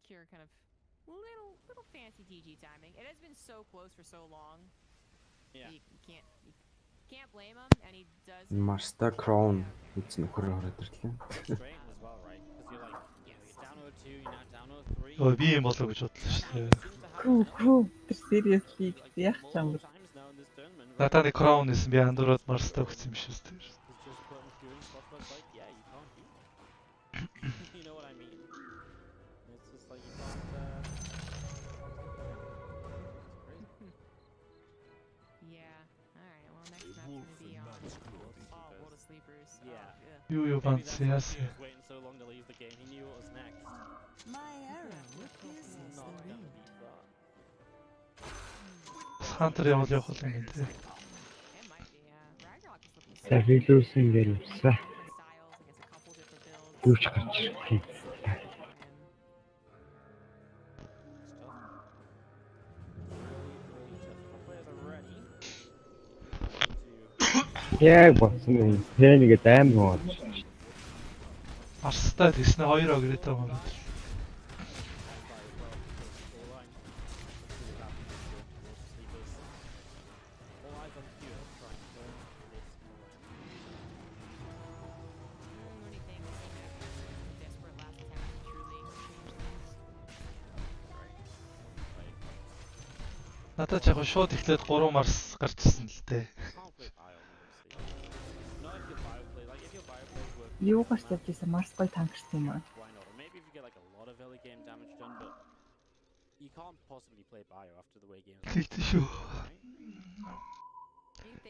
Cure kind of little fancy TG timing. It has been so close for so long. Yeah. You can't blame him, and he does it. Марста Crown эзэн нөхөр ороод ирлээ. Frustrating as well, right? Because you're like, you know, you're down 0-2, you're now down 0-3. Ой би юм болоо гэж бодлоо шүү дээ. Хүү seriously яах ч юм бэ? Надад нэг Crown нэсэн би андуураад Марста өгсөн юм шүү дээ. You know what I mean? It's just like you can't. Yeah. All right. Well, next map's gonna be on. Oh, World of Sleepers. Yeah. Юу банц яасан. He was waiting so long to leave the game. He knew what was next. My arrow pierces the Not gonna wind. beat that. Хантер явал явах л юм тий. It might be. Ragnarok is looking so Сахилуулсан гэрвсаа. styles against a couple different builds. Юу ч гарч ирэхгүй. Яг болсон юм. Тэнийг дайм гоо. Марста тэснэ 2 огрээд байгаа юм. Надад яг шууд эхлээд 3 Марс гарч ирсэн л дээ. Юу гарч явж байсан Марс гой тангэрсэн юм аа. Maybe if you get like a lot of early game damage done, but you can't possibly play bio after the way games. Тэгтээ шүү.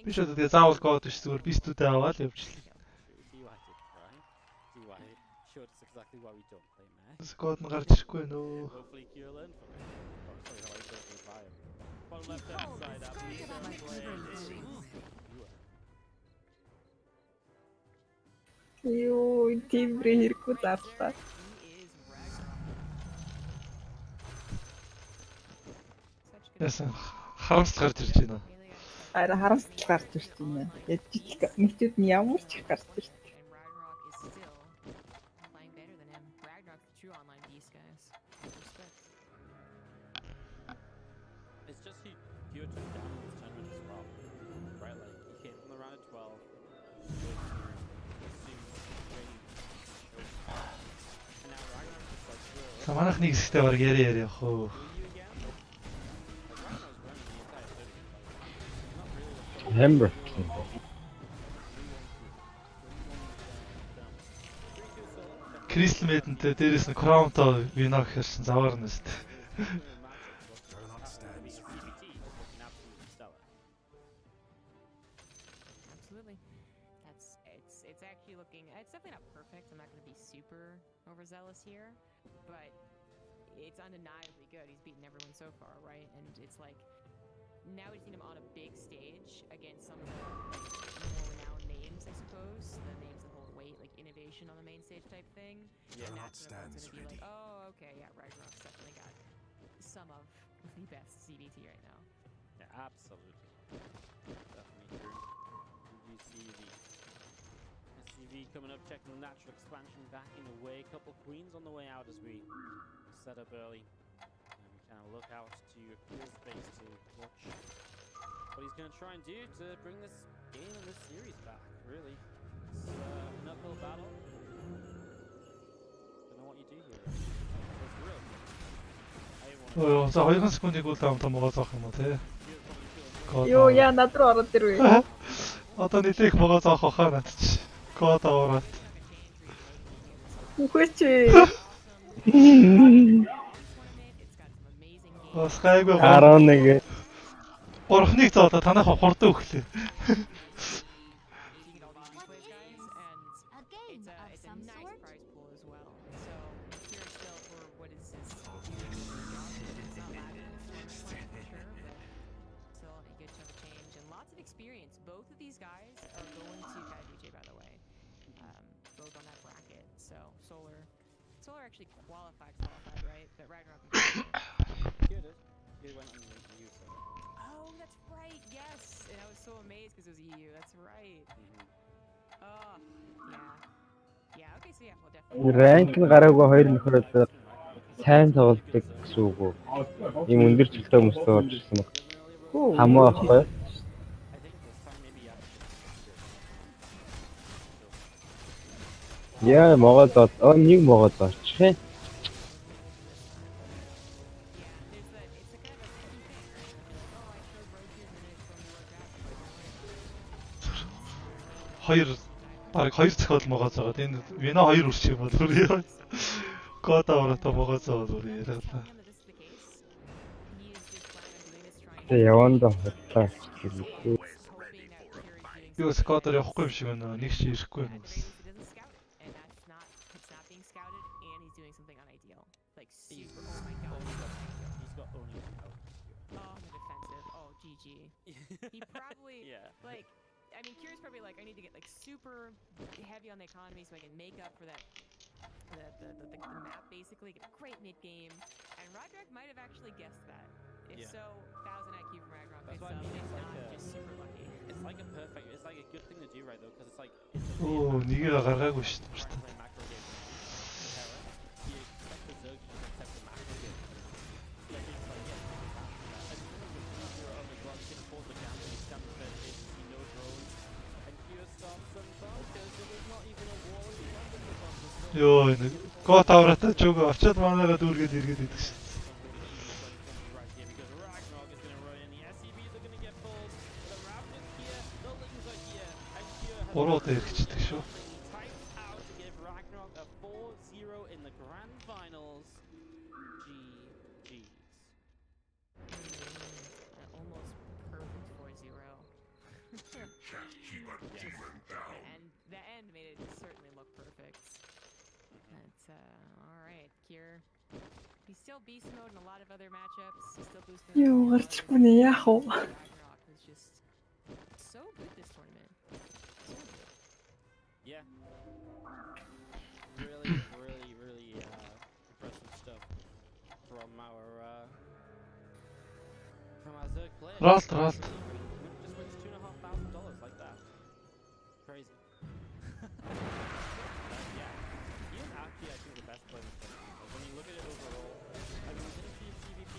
Би шууд тэгээ заавал гоод биш зүгээр би студид аваад явчихлаа. See why I did, right? See why? Sure, that's exactly why we don't play Mac. Гоод нь гарч ирэхгүй нөө. Hopefully Cure learn from it. Oh, sorry, how I don't play bio. Bottom left hand side up. Юу тийм хэрэггүй зарлаа. Яасан харамсал гарч ирж байна. Арай харамсал гарч ирж байна. Яж нэгчүүд нь ямар ч их гарч ирж. It's just he Cure took down in this tournament as well, right? Like he came from the round of 12. And now Ragnarok is like Cure. За манайх нэг хэсэгтээ баг яриа явах уу. Hammer. Crystal Maiden-тэй дээрээс нь Crown-той вино гэхэрсэн заваар нь шүү дээ. Absolutely. It's actually looking. It's definitely not perfect. I'm not going to be super overzealous here, but it's undeniably good. He's beaten everyone so far, right? And it's like now we've seen him on a big stage against some of the more renowned names, I suppose. The names that hold weight, like innovation on the main stage type thing. Yeah, and not that's when everyone's stands gonna be ready. like, oh, okay, yeah, Ragnarok's definitely got some of the best CBT right now. Yeah, absolutely. Definitely true. You see the SCV coming up, checking the natural expansion back in the way. Couple queens on the way out as we set up early. And we kind of look out to a cool space to watch what he's going to try and do to bring this game and this series back, really. It's an uphill battle. Don't know what you do here. It's real. За 2 секундыг үл таамтаа могоо зоох юм уу те. Юу яа над руу ороод ирвэ. Одоо нэлээх могоо зоох хаа над чи. Код аваад. Үхээч. Бас гайгүй 11. Гурхныг зоолоо танах хурдан өглөө. It's a nice prize pool as well. So here still for what is his it's not lagging for sure, but still a good chunk of change and lots of experience. Both of these guys are going to DJ, by the way. Both on that bracket. So Solar actually qualified, right? But Ragnarok Good. He went on the EU, so. Oh, that's right. Yes, and I was so amazed because it was EU. That's right. Oh, yeah. Yeah, okay, so yeah, we'll definitely. Ранк нь гараагүй хоёр нөхөр одоо сайн тоглодог гэсэн үг үү? Ийм өндөр цөлтэй хүмүүстэй болж ирсэн баг. Хөө. Хамаа ахгүй. I think this time maybe Яа Монгол нэг Монгол орчих юм. Yeah, there's that. It's a kind of a sticky thing, right? Like, oh, I showed roaches and it's going to work out. Хоёр баг хоёр цохол могоос байгаа. Энэ вино хоёр үрчих юм бол өөр. Кота орото могоос байгаа өөр яриа. Telling him that this is the case. He is just planning on doing this, trying Тэ явандаа хутлаа. hoping that Kira is doing Юу скотер явахгүй юм шиг байна. Нэг чи ирэхгүй bad юм. things. He doesn't scout it, and it's not being scouted, and he's doing something unideal. Like super. Oh my god. he's got only out. Oh, the defensive. Oh, GG. He probably like. I mean, Kira's probably like, I need to get like super heavy on the economy so I can make up for that. The map basically, get a great mid game, and Roderick might have actually guessed that. If so, 1000 IQ from Ragnarok. That's It's, what I mean, it's it's not like just super lucky. It's like a perfect. It's like a good thing to do, right? Though, because it's like. Оо, нэгээ гаргаагүй шүү дээ. Play macro game. You expect the Zerg to accept the macro game. Like it's like and you're on the ground, you can hold the camera, you stand the bed, you see no drones, and Kira stops them because there's not even a wall in front of the bomb. Йоо, энэ кота орото чөг очоод манайгаа дүүргээд иргээд идэх шүү. Right here because Ragnarok is going to run in. The SCVs are going to get pulled. The Ravens here, the Lings are here, and Kira has Уруудаа ирчихдэг шүү. typed out to give Ragnarok a 4-0 in the grand finals. GG's. Almost perfect 4-0. And the end made it certainly look perfect. That's alright, Kier. He's still beast mode in a lot of other matchups. He's still boosting. Юу гарчихгүй нэ яах вэ? Ragnarok was just so good this tournament. So good. Yeah. Really impressive stuff from our Zerg players. Ralt. Just wins $2,500 like that. Crazy. Yeah, he is actually, I think, the best player in the tournament. Like, when you look at it overall, I mean, he's in a few PvP.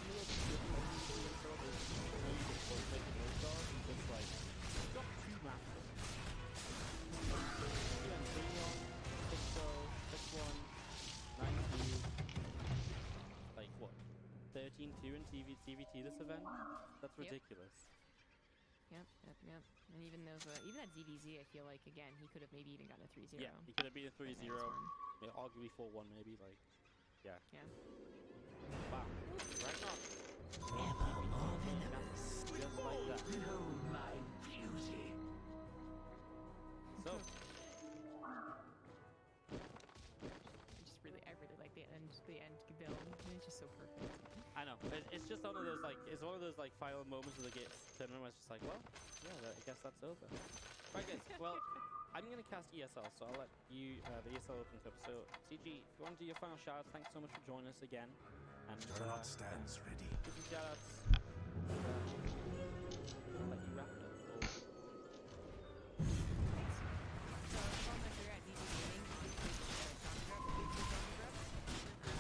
He was good in the PvP and so there's no you can play the no star. He's just like, he's got two masters. Like what? 13-2 in TVT this event? That's Yep. ridiculous. Yep. And even those, even that ZVZ, I feel like again he could have maybe even gotten a 3-0. Yeah, he could have beat a 3-0. Nice one. Yeah, arguably 4-1 maybe, like, yeah. Yeah. Wow. Ragnarok. Just like that. So, I really like the end build. It's just so perfect. I know. It's just one of those like final moments of the game tournament where it's just like, well, yeah, I guess that's over. Right, guys. Well, I'm gonna cast ESL, so I'll let you the ESL Open Cup. So, CG, if you want to do your final shoutouts, thanks so much for joining us again. And stands ready. give some shoutouts. I'll let you wrap it up. So, follow my career at DD Gaming.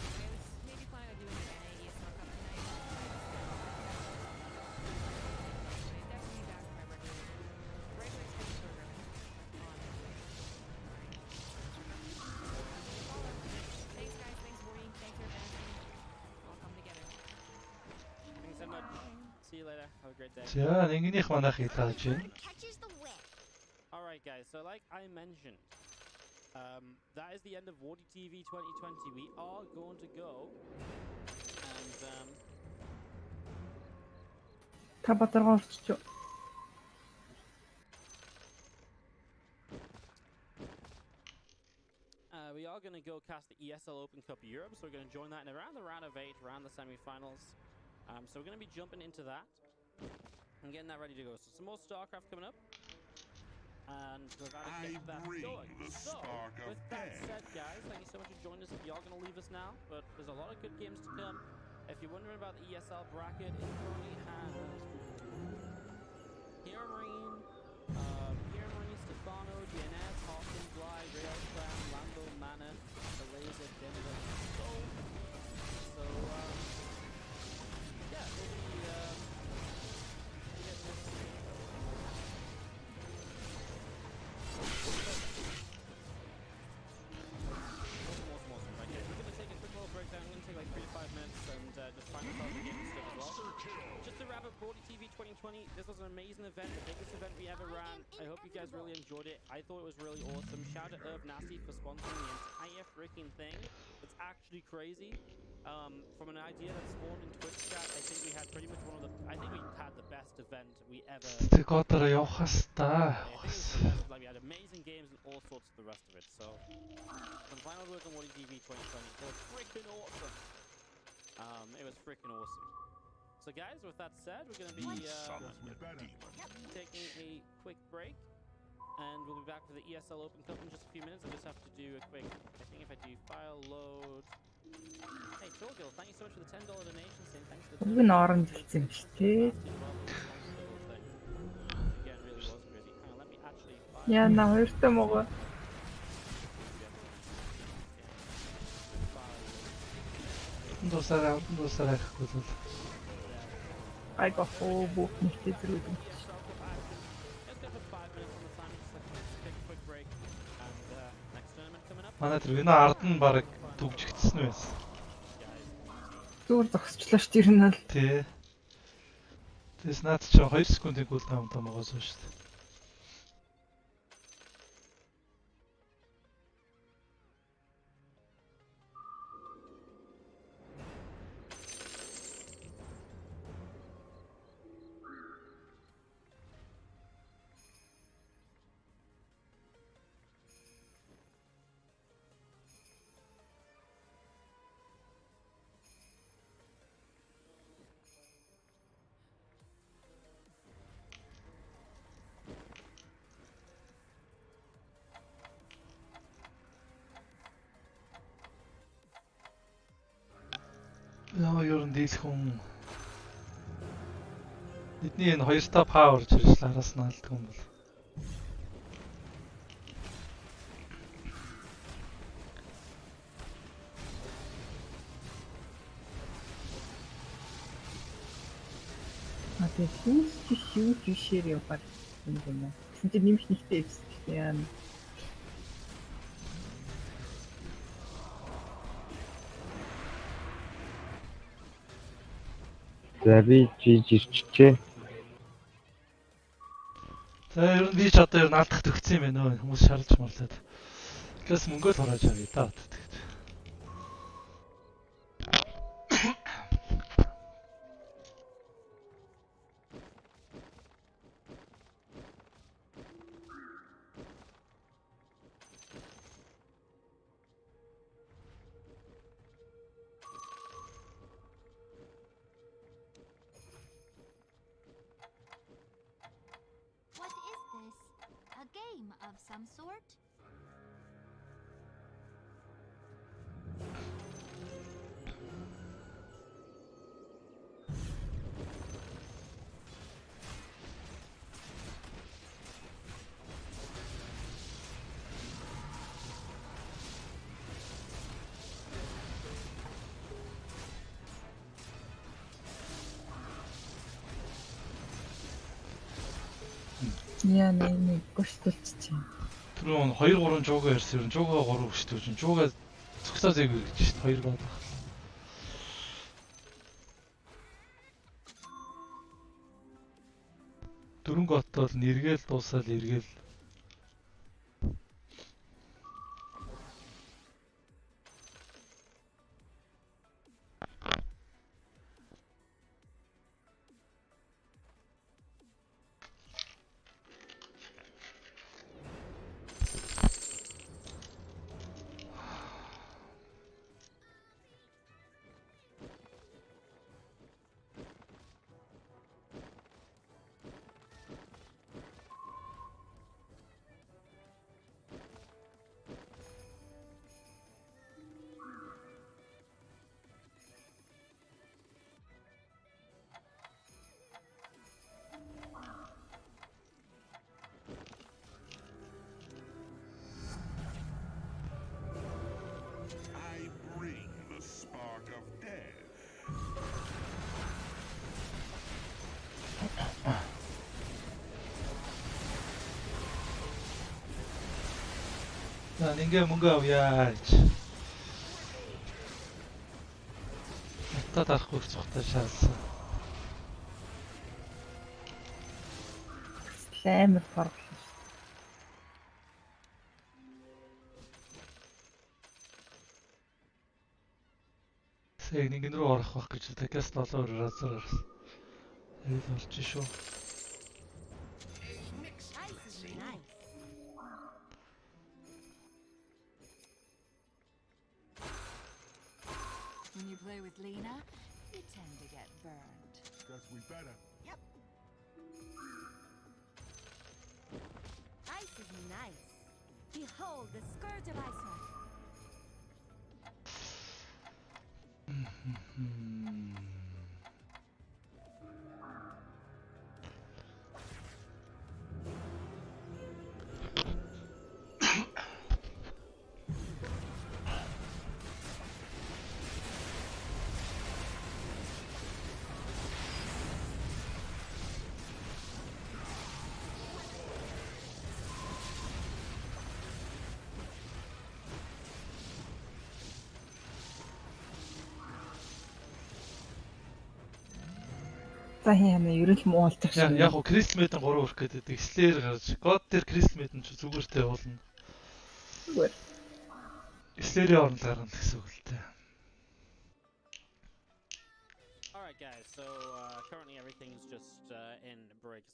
I was maybe planning on doing an NA ESL Cup tonight. But definitely back to my regular scheduled programming on Wednesday. Thanks guys, thanks Morty, thanks everybody. All come together. Thanks so much. See you later. Have a great day. За, нэгнийх манайх хитааж байна. Catches the whip. Alright guys, so like I mentioned, that is the end of Warty TV 2020. We are going to go and Та бадаргаа орчиж. we are going to go cast the ESL Open Cup Europe, so we're going to join that in around the round of 8, around the semi-finals. So we're going to be jumping into that and getting that ready to go. So some more StarCraft coming up. And we're about to get that going. So, with that said, guys, thank you so much for joining us. You are going to leave us now, but there's a lot of good games to come. If you're wondering about the ESL bracket, it currently has Hero Marine is Stefano, DNS, Hawkins, Bly, Rail Clan, Lando, Mana, the Laser, Denver, Soul. So, yeah, we'll be getting this. Awesome. Right, guys, we're going to take a quick little breakdown. We're going to take like 3 to 5 minutes and just find ourselves a game and stuff as well. Just to wrap up Broady TV 2020, this was an amazing event, the biggest event we ever ran. I hope you guys really enjoyed it. I thought it was really awesome. Shout out to Irv Nasty for sponsoring the entire freaking thing. It's actually crazy. From an idea that spawned in Twitch chat, I think we had pretty much I think we had the best event we ever. Тэгээдэрэ явах хэвээр. I think it was the best. Like we had amazing games and all sorts of the rest of it. So, some final words on Broady TV 2020. It was freaking awesome. It was freaking awesome. So guys, with that said, we're going to be taking a quick break, and we'll be back for the ESL Open Cup in just a few minutes. I just have to do a quick, I think if I do file load. Hey, Torgil, thank you so much for the $10 donation. Saying thanks for the Уг нь оронд хэлсэн юм шүү дээ. Again, really was crazy. Hang on, let me actually file. Яна хоёртой мого. Дуусараа гэхгүй л. Айгаа хоо бүх нэгтэй зэрэг. Let's go for 5 minutes on the time. Just take a quick break. And next tournament coming up. Манай тэр вино ард нь баг дүгжигдсэн нь байсан. Зүгээр зогсчлоо ш тэр нь л. Тий. Тэс наад чи 2 секундын гол таамтай могосон шүү дээ. Яа ер нь дийлэх юм. Бидний энэ 2 та павер жирч араас нь алддаг юм бол. А тэг юу шишээр яваад юм бэ? Тэнд нэмэх нэгтэй эвс гэхдээ яа. За би жирчжээ. За ер нь би ч одоо ер нь алдах төгссөн юм байна өө. Хүмүүс шаарлж марлаад. Гэс мөнгөө л хурааж авъя та. What is this? A game of some sort? Яа нэг гөртөлч чинь. Түрүүн 2 3 жууга ярьсан. Ер нь жууга 3 өчтөө чинь жууга цогцоо зээг гэж шүү дээ 2 бод. Дөрөнгө оттол нэргээл дуусаад эргээл. За ингээ мөнгө авъяач. Та тарахгүй цогтой шаалсан. Амар фарк. Сэг нэгэн рүү орох байх гэж такаас 7 разаар. Ээл болж шүү. Ice is nice. When you play with Lena, you tend to get burned. Guess we better. Yep. Ice is nice. Behold the scourge of Iceland. За яана ерөн л муулдаг шиг. Яг уу Кристмэдэн 3 өрөх гэдэг. Слэр гарч. God дээр Кристмэдэн ч зүгээртэй болно. Зүгээр. Слэрийн оронд гарна гэсэн үг л дээ. Alright guys, so currently everything's just in breaks.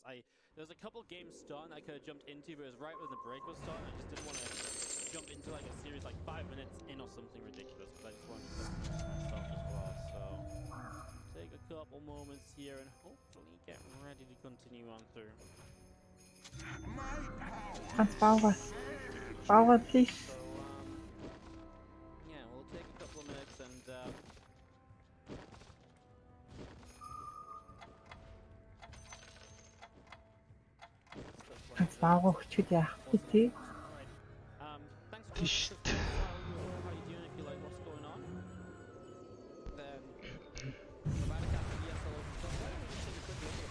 There's a couple games starting I could have jumped into, but it was right when the break was starting. I just didn't want to jump into like a series like 5 minutes in or something ridiculous, because I just wanted to myself as well. So take a couple moments here and hopefully get ready to continue on through. Power please. So yeah, we'll take a couple of minutes and Power хүчтэй яах вэ тий? thanks for Tish. watching. How you doing? If you like what's going on, then provide a captain yes hello from somewhere. We just take a quick look at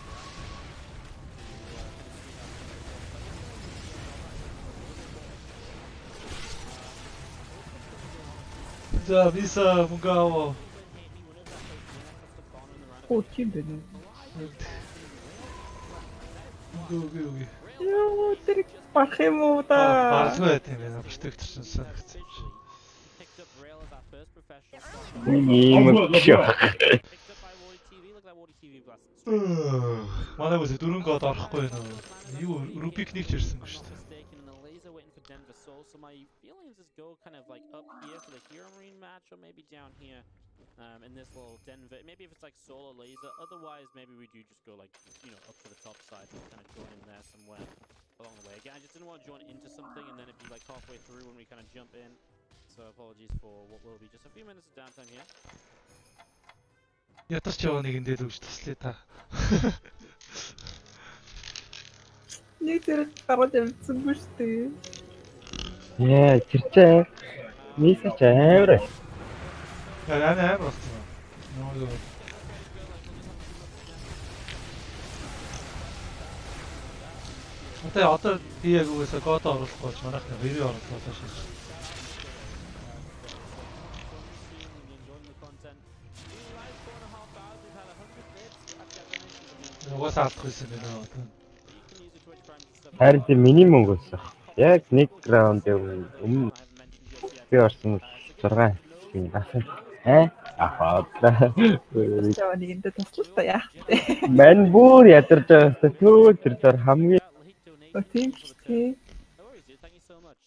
the За виса мөнгө аваа. Хөөч юм бэ? Үгүй. Яа тэр бах юм уу да? Баалгүй байт юм байна. Бэртэгчсэн санагц. picked up rail as our first professional. Ийм шүү. Picked up by Wardy TV. Look at that Wardy TV glasses. Манай үсэ 4 гол орохгүй байна уу? Юу Рубик нэг ч ирсэнгүй шүү дээ. Mistaken, and the laser waiting for Denver Soul. So my feelings is go kind of like up here for the Hero Marine match, or maybe down here in this little Denver. Maybe if it's like Soul or laser. Otherwise, maybe we do just go like up to the top side and kind of join in there somewhere along the way. Again, I just didn't want to join into something and then it'd be like halfway through when we kind of jump in. So apologies for what will be just a few minutes of downtime here. Ятарч яваа нэг энэ дээр үгч туслая та. Нэг тэр гараад явцсангүй шүү дээ. Яа, тэр чинь мисч амар. Яа амар болсон. Нөө. Одоо би яг үгүйсээ код оруулах болж манайх ревю оруулах шээ. Угаас алдахгүй юм байна одоо. Харин тийм минимум өгсөн. Яг нэг раунд өмнө би орсон 6 тийм басан. Ахаа. Яа нэг энэ туслах та яах вэ? Мэн бүр ядарч байгаа хэвээр төө тэр зар хамгийн Тийм тий. No worries, dude. Thank you so much.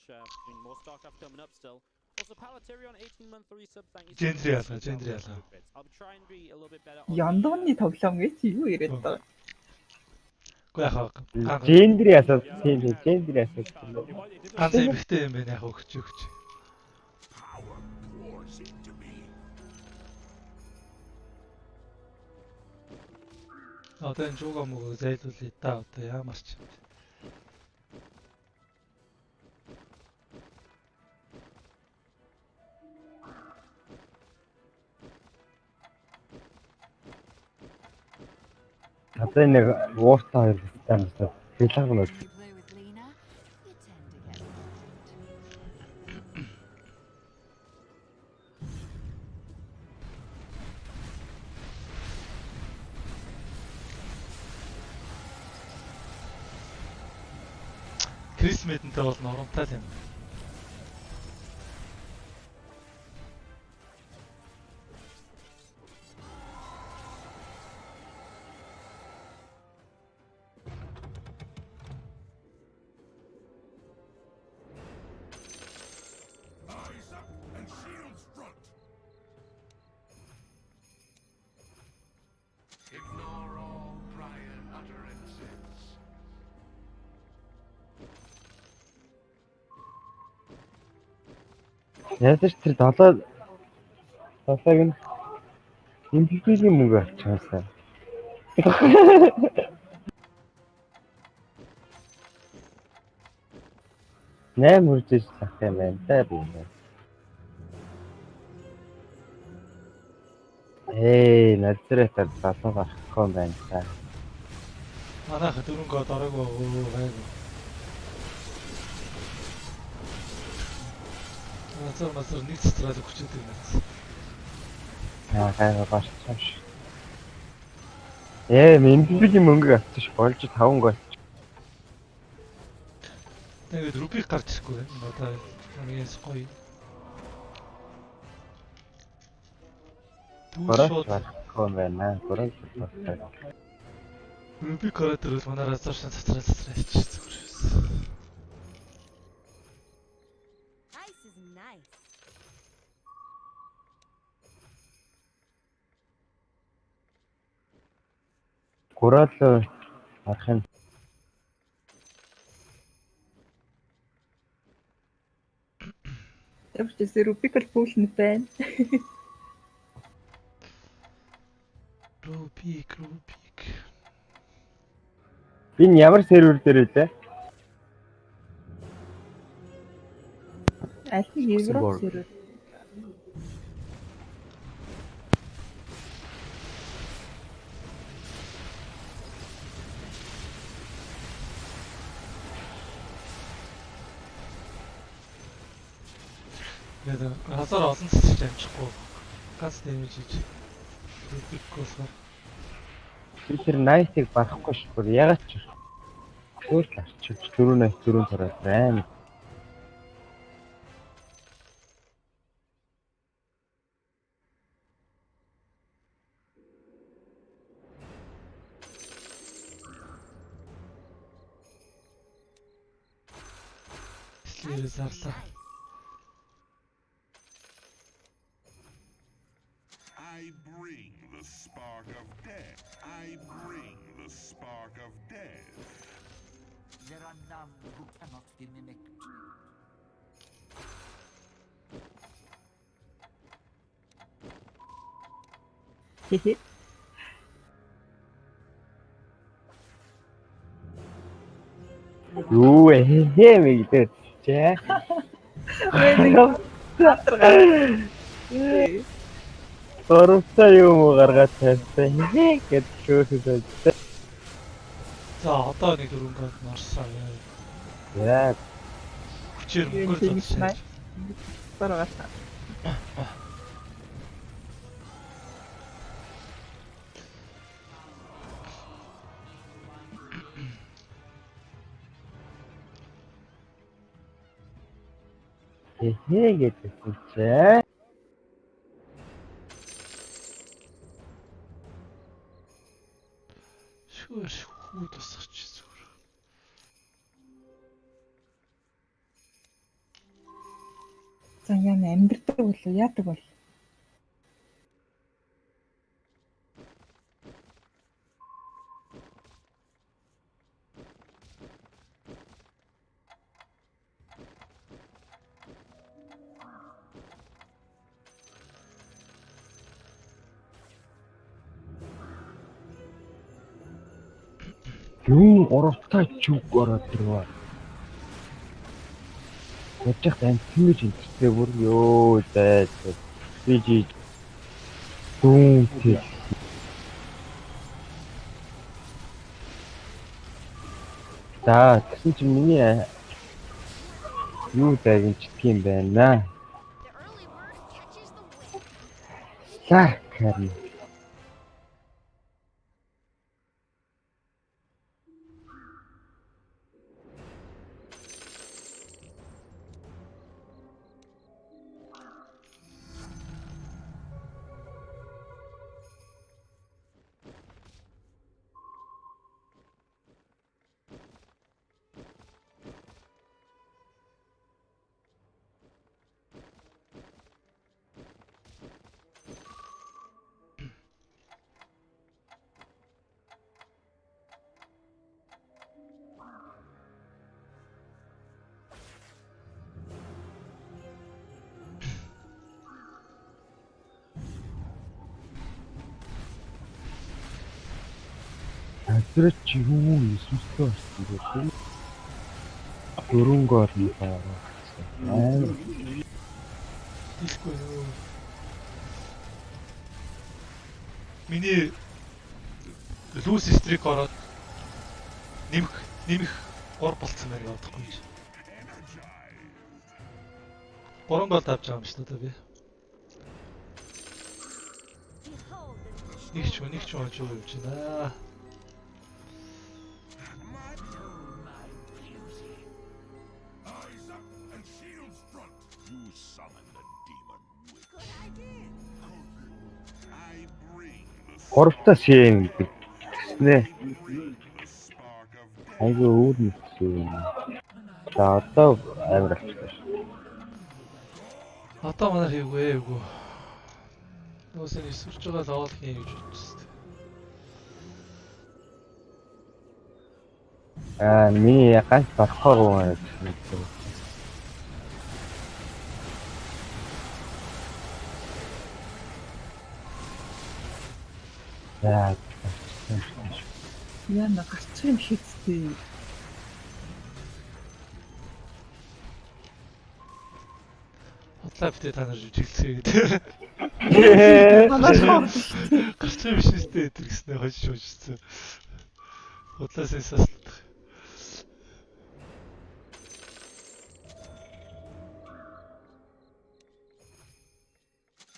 More StarCraft coming up still. Also, Palaterion 18-month resub. Thank you so much. Gentry ялаа. I'll try and be a little bit better. Яндууны тоглоом гэж юу ирээд байгаа. Уу яхаа. гендри асаад тийм гендри асаад. Ганц эмхтэй юм байна яг өгч. Одоо энэ жууга мөгөө зайлуулъя та одоо ямар ч юм. Одоо нэг ууртаа хоёр тань байна. Филаг нь When you play with Lena, you tend to get burned. Крис Мэдэнтэй бол норомтой л юм. Яаж ч тэр 7-ыг нь MVP-ийн мөнгө авчихсан. 8 үржиж зах юм байна та би. Назаретаар залуу гарахгүй юм байна та. Манайха 4 гол ороогүй гайгүй. Масар нэг цэцраад өгчөөд юм байна. Гайгүй гарчихсан ш. MVP-ийн мөнгө авчих болж 5 гол. Тэгээд рубик гарч ирэхгүй байна. Одоо хамгийн гоё. Горооч гарахгүй юм байна. Горооч гарахгүй. Рубик гараад ирвэл манайраа цаашаа цацраа хийчих зүгээр шээ. Ice is nice. Гураал арах юм. Явж рубикл пүүлнэ байна. Рубик. Би ямар сервер дээр вэ? Аль нэг Европ сервер. Тэгээд хазар олон цэцэж амжихгүй. Ганц дэмэж хийж. Рубик болохоор Би тэр 80-ыг барахгүй шүү. Ягаад ч өөр л арчиж 484 тараад байна. Слэр зарлаа. I bring the spark of death. I bring the spark of death. There are none who cannot be mimicked. Хихи. Юу мэгдээ. Чэ. Оростой юм гаргаад тавьсан. Гэт шүүхэд. За одоо нэг 4 гол нарсаа. Яа. Хүчээр мөнгөөр зодсон. Барагата. Гэдэгсэн чэ. Хүү тусгач зүгээр. За яа амьдрдаг болов яадаг бол. Юу оровтой чүг ороод ирвэ. Ячих тань тэмэж интэртэй бүр ёо зай. Би жи дүүн тий. За тэгсэн чинь миний юу дайгч тийм байна. За харин Адрч юу эсвэл болсон гэдэг. Дөрөнгө гол нь байгаа. Аа. Хэлэхгүй юу. Миний лүүс стрик ороод нэмэх 3 болцсон байна явахгүй чи. 3 гол авч байгаа юм шүү дээ би. Нэг ч хооч юу явж байна. Гуравтаа шин гэснэ. Айгүй өөр нэгсэн. За одоо амар болчихсон. Одоо манай хийвгүй. Нөөсөө нисвэрч байгаа л оол хийн гэж бодчихсон. Миний ганц болохгүй юм. Яа. Яна гарчих юм шигтэй. Хотлоо битээ та нар жижиглэсэй гэдэг. Гарч юм биш үстэй гэдэг гэснээр хожиж уужсан. Хотлоо сенсаст.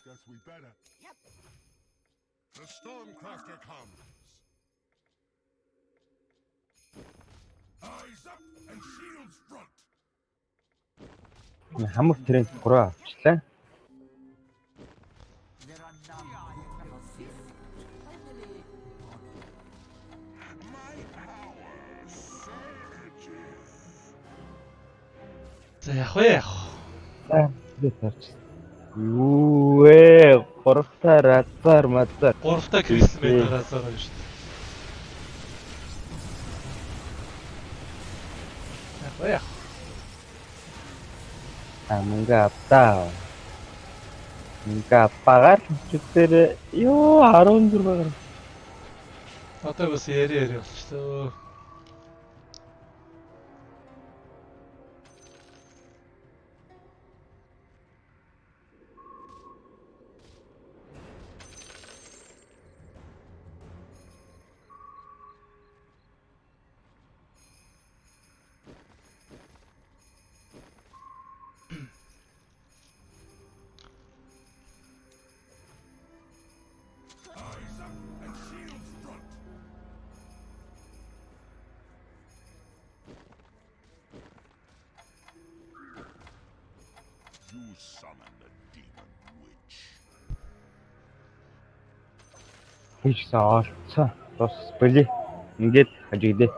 Guess we better. Yep. The Stormcrafter comes. Eyes up and shields front. Хамаг тренд 3 авчлаа. За яг вэ. Юу ээ, 3-таа разаар мазаар. 3-таа крисмэд разаар шүү дээ. Яг вэ. Мөнгө автаа. Мөнгө апагаар чүтэр ёо 14 байгаа. Одоо бас яри болчихлоо. You summon the demon witch. Хийсэн олцоо. Тус бэлий. Ингээд хажигдээ.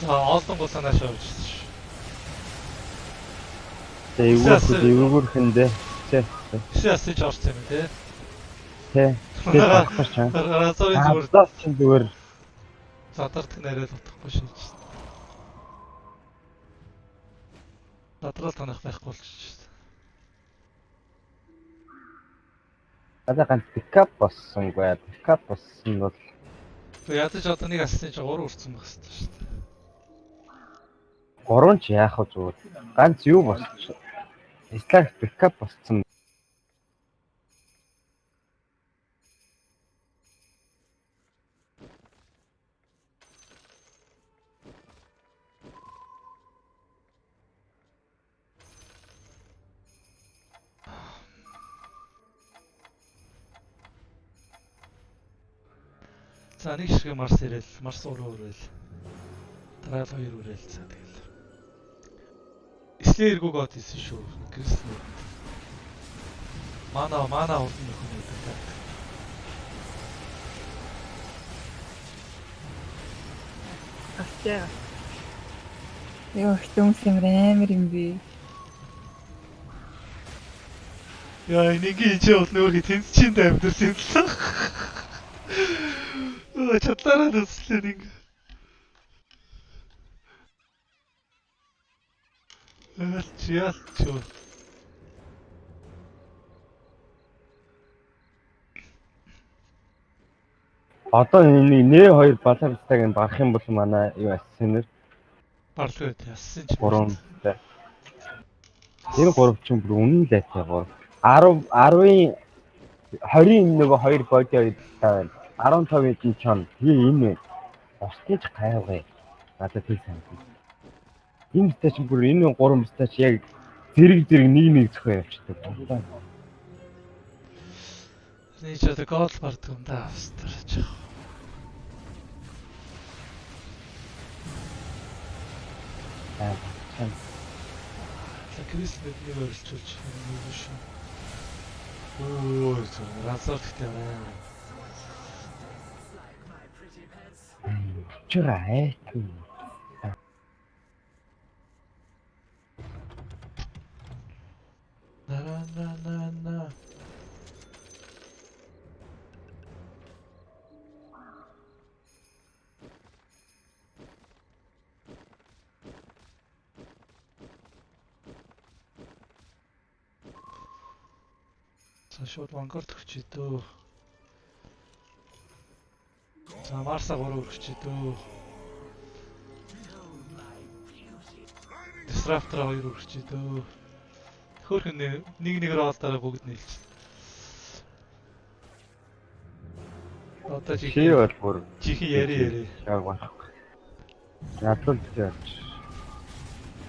За олдон гол санааш орж ирсэн шүү. Эйгүүр хөндөө. Ясаж орсон юм тий. Тэ. Тэгэхээр чам. Разарын зүгээр. Задардаг нарийн утгахгүй шийдэж. Задрал танах байхгүй болчихсон. Одоо ганц пикап боссонгүй. Пикап боссон бол ядаж одоо нэг ассан чи 3 үрцэн байх хэрэгтэй шүү дээ. 3 ч яах вэ зүгээр. Ганц юу босч. Слайд пикап боссон. За нэг шиг Марс ирээл, Марс уруу ирээл. Дараал 2 ирээл за тэгэл. Слэйргүү гот хийсэн шүү. Кристал. Мана урд нөхөн гэдэг. Астяа. Ёо, хүмүүс амар юм би. Яа, нэг чи бол нөөрхий тэнцчин амьдэрсэн л. Чадлаараа нэслээ нэг. Ялч. Одоо энэ нэр хоёр баланстайг нь барах юм бол манай юу ассинер Барлууд яссан ч 3 тай. Энэ 3 ч бүр үнэн лайтай 3. 10-ын 20-ын нөгөө 2 боди хоёр байна. 15-ын чинь чон. Тэгээ энэ вэ. Устгаж гайваа. Надад тэр санагдав. Энэ стач бүр энэ 3 стач яг зэрэг нэг зөхөө явчихдаг. Нэг ч одоо гол бардг юм да австраач. Крис нэг өрөлчүүлж юм шүү. Оо, разор гэдэг байна. Чирай. На. За шууд вангард өгч идөө. За Марса 3 өгч идөө. Disruptor 2 өгч идөө. Хөөхөн нэг роолтаараа бүгд нийлж. Одоо чи бол бүр чихи яри. Яг байна. Надад яаж.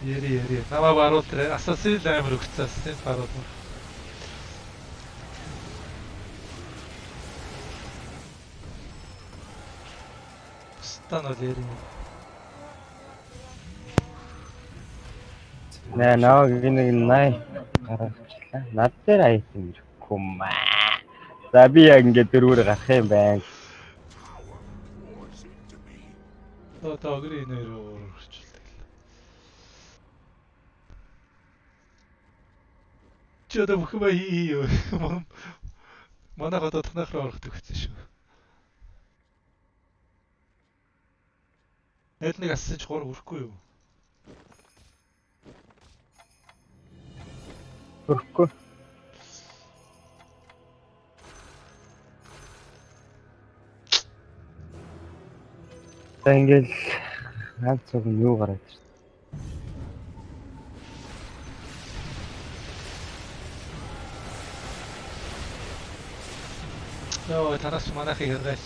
Яри. Намаа баруул тэр Assassin амар өгсөн Assassin баруул. Станал яри. Наа нэг най гаргачлаа. Над дээр айтем ирэхгүй маа. За би яг ингээд дөрвөр гарах юм байна. Одоо огрын нэрээр орчихлаа. Чи одоо бүх юм хий. Манай одоо танах руу орох төгссөн шүү. Эд нэг асаж 3 өрөхгүй юу? Өрөхгүй. Тэнгэл ганц цаг нь юу гараад ирсэн. Яа, танаас манайхыг хэрэглэж.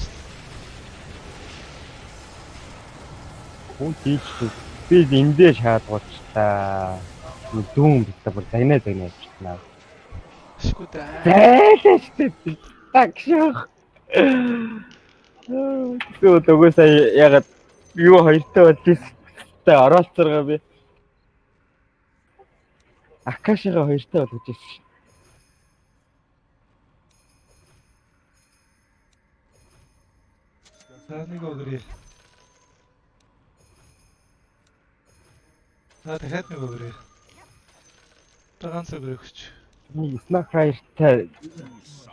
Хүн тийч би эндээ шаардгуулчлаа. Дүүн битээ бүр загнаа явчихнаа. Шгүдээ. Зайлшгүй. Такшаа. Юу тогосаа ягаад юу хоёртой болж тэ оролцоргоо би. Акашига хоёртой болгож ирсэн. Нэг огрээ. Дахиад нэг огрээ. Ганц огрээ өгч. Нэг снак хайртай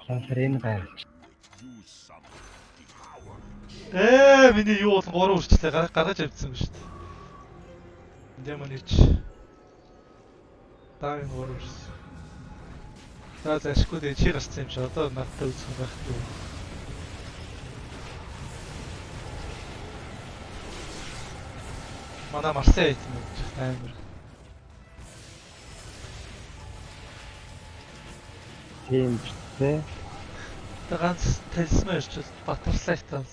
шалрын гайвч. Миний юу бол 3 үрчлээ гаргаж авчихсан ба шүү дээ. Демонич. Даавын 3 үрсэн. За зашгүй дээ чи гарсан юм чи одоо надтай үзэх байхгүй. Манай Марсей айтсан амар. Тийм дээ. Ганц талисман ирчихвэл батарлаа таа.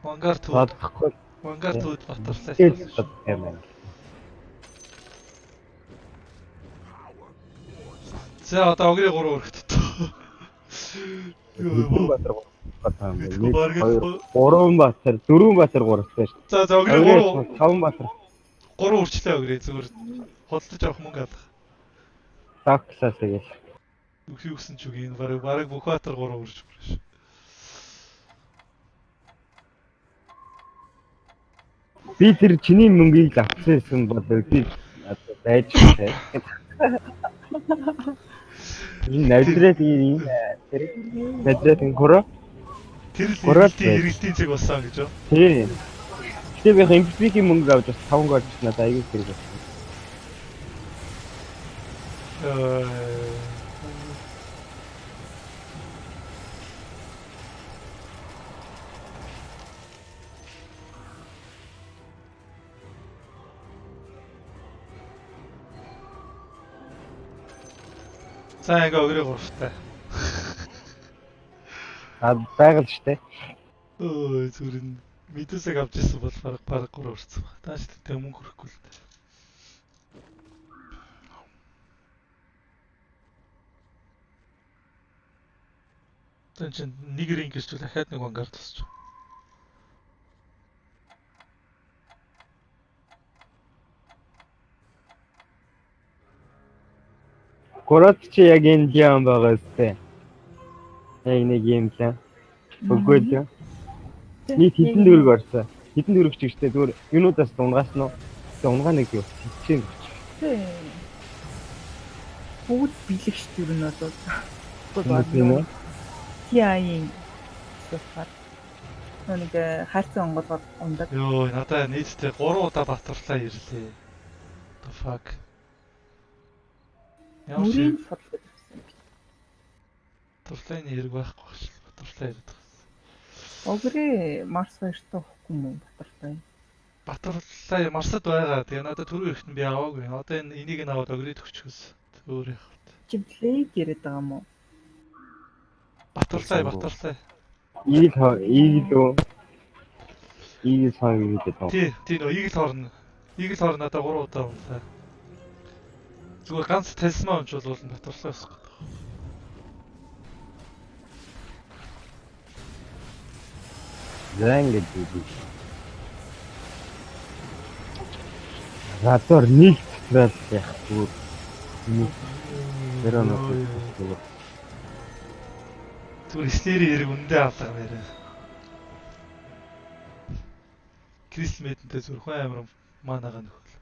Мангар түүд батарлаа. За одоо огрын 3 өргөт. Юу батар 3 батар 4 батар 3-тай шүү. За огрын 3 5 батар 3 үрчлээ огрээ зүгээр хөдөлж авах мөнгө авах. Таглаа тэгэл. Юу гэсэн ч үг энэ бараг бүх батар 3 үрж өгч. Би тэр чиний мөнгийг авчихсан бол би байж тээ. Энэ надрээд ийм тэр надрээд хөрөө тэр иргэдийн цэг болсон гэж юу? Тийм. Гэтэ би имприкийн мөнгө авч бас 5 гол надад аягүй зэрэг болсон. За ингээ өгрөө гуравтай. Байгаль штэ. Ой зүрэн мэдээсээ авч ирсэн бол бараг 3 өрцөн баг. Тааш тэ мөнгө хөрөхгүй л дээ. Тэн чин нэг ринг гэрчүүл дахиад нэг вангард тусч. Гурад чи яг энэ юм байгаа өстэй. Яг нэг юм лээ. Үгүй л. Нийт хэдэн дөрөв орсон. Хэдэн дөрөв ч гэжтэй зүгээр юунуудаас унгаас нь. Тэгээ унгаа нэг юу. Хичээн. Бүгд бэлэгч дүр нь одоо. Бүгд TI-ийн супер. Нэг хайрцан онгоолгоод ундаг. Йоо, надаа нийтдээ 3 удаа батрлаа ирлээ. The fuck. Яа Мөрийн шиг бодлоо гэсэн. батрлааны хэрэг байхгүй багш. Батрлаа яриад байгаа. Огрээ Марс баяртай واخгүй юм батартай. Батрлаа Марсад байгаа. Тэгээ надад түрүү ихтэн би аваагүй. Одоо энийг нь аваад огрээд өгчихөөс. Өөр яах вэ? Чи плейг яриад байгаа юм уу? Батрлаа. Игэл цаг гэдэг тоо. Тий нөө игэл хорно. Игэл хорно надаа 3 удаа унлаа. Зүгээр ганц талисман унжвал батрлаа өсөх гэдэг. Зэн гэдэг. Радор нэг цэцрэл яах вэ? Зүгээр снэри хэрэг үндэ авлаа мээрээ. Крисл мэдэнтэй зүрх амар манага нөхөл.